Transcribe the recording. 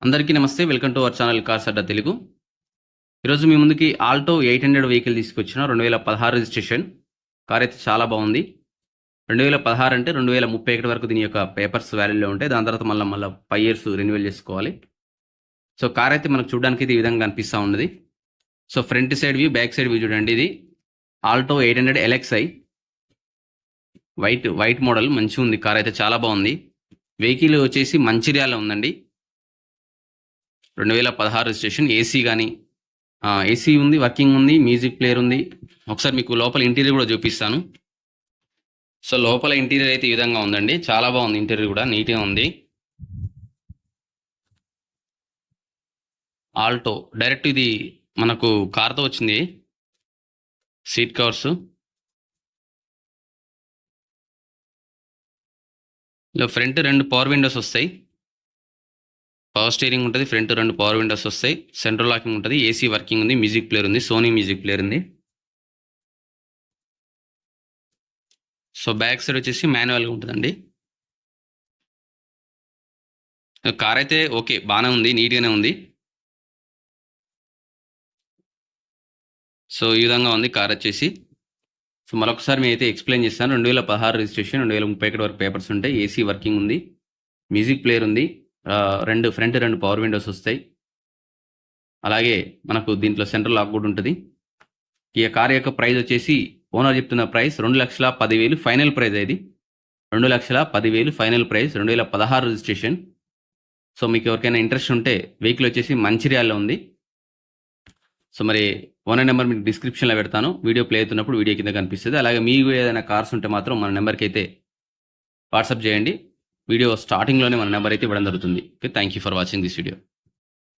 అందరికీ నమస్తే. Welcome to our channel cars Adda Telugu. ఈరోజు మీ ముందుకి ఆల్టో 800 వెహికల్ తీసుకొచ్చిన 2016 రిజిస్ట్రేషన్ కార్ అయితే చాలా బాగుంది. 2016 అంటే 2031 వరకు దీని యొక్క పేపర్స్ వ్యాలిడ్లో ఉంటాయి. దాని తర్వాత మళ్ళీ 5 ఇయర్స్ రెన్యువల్ చేసుకోవాలి. సో కార్ అయితే మనకు చూడడానికి అయితే ఈ విధంగా అనిపిస్తూ ఉన్నది. So front side view, back side view చూడండి. ఇది ఆల్టో 800 LXi వైట్ మోడల్, మంచిగా ఉంది. కార్ అయితే చాలా బాగుంది. వెహికల్ వచ్చేసి మంచిర్యాలలో ఉందండి. 2016 రిజిస్ట్రేషన్. ఏసీ కానీ ఏసీ ఉంది, వర్కింగ్ ఉంది, మ్యూజిక్ ప్లేయర్ ఉంది. ఒకసారి మీకు లోపల ఇంటీరియర్ కూడా చూపిస్తాను. సో లోపల ఇంటీరియర్ అయితే ఈ విధంగా ఉందండి. చాలా బాగుంది. ఇంటీరియర్ కూడా నీట్గా ఉంది. ఆల్టో డైరెక్ట్ ఇది మనకు కార్తో వచ్చింది. సీట్ కవర్స్, ఇలా ఫ్రంట్ 2 పవర్ విండోస్ వస్తాయి. పవర్ స్టీరింగ్ ఉంటుంది. ఫ్రంట్ 2 పవర్ విండోస్ వస్తాయి. సెంట్రల్ లాకింగ్ ఉంటుంది. ఏసీ వర్కింగ్ ఉంది. మ్యూజిక్ ప్లేయర్ ఉంది. సోనీ మ్యూజిక్ ప్లేయర్ ఉంది. సో బ్యాక్ సైడ్ వచ్చేసి మాన్యువల్గా ఉంటుందండి. కార్ అయితే ఓకే, బాగానే ఉంది, నీట్గానే ఉంది. సో ఈ విధంగా ఉంది కార్ వచ్చేసి. సో మరొకసారి మేము అయితే ఎక్స్ప్లెయిన్ చేస్తాను. 2016 రిజిస్ట్రేషన్, 2031 వరకు పేపర్స్ ఉంటాయి. ఏసీ వర్కింగ్ ఉంది. మ్యూజిక్ ప్లేయర్ ఉంది. ఫ్రంట్ 2 పవర్ విండోస్ వస్తాయి. అలాగే మనకు దీంట్లో సెంట్రల్ లాక్ కూడా ఉంటుంది. ఈ కార్ యొక్క ప్రైస్ వచ్చేసి ఓనర్ చెప్తున్న ప్రైస్ 2,10,000 ఫైనల్ ప్రైస్. ఇది 2,10,000 ఫైనల్ ప్రైస్. 2016 రిజిస్ట్రేషన్. సో మీకు ఎవరికైనా ఇంట్రెస్ట్ ఉంటే వెహికల్ వచ్చేసి మంచిర్యాలలో ఉంది. సో మరి ఓనర్ నెంబర్ మీకు డిస్క్రిప్షన్లో పెడతాను. వీడియో ప్లే అవుతున్నప్పుడు వీడియో కింద కనిపిస్తుంది. అలాగే మీకు ఏదైనా కార్స్ ఉంటే మాత్రం మన నెంబర్కి అయితే వాట్సాప్ చేయండి. వీడియో స్టార్టింగ్లోనే మన నెంబర్ అయితే ఇవ్వడం జరుగుతుంది. Okay, thank you for watching this video.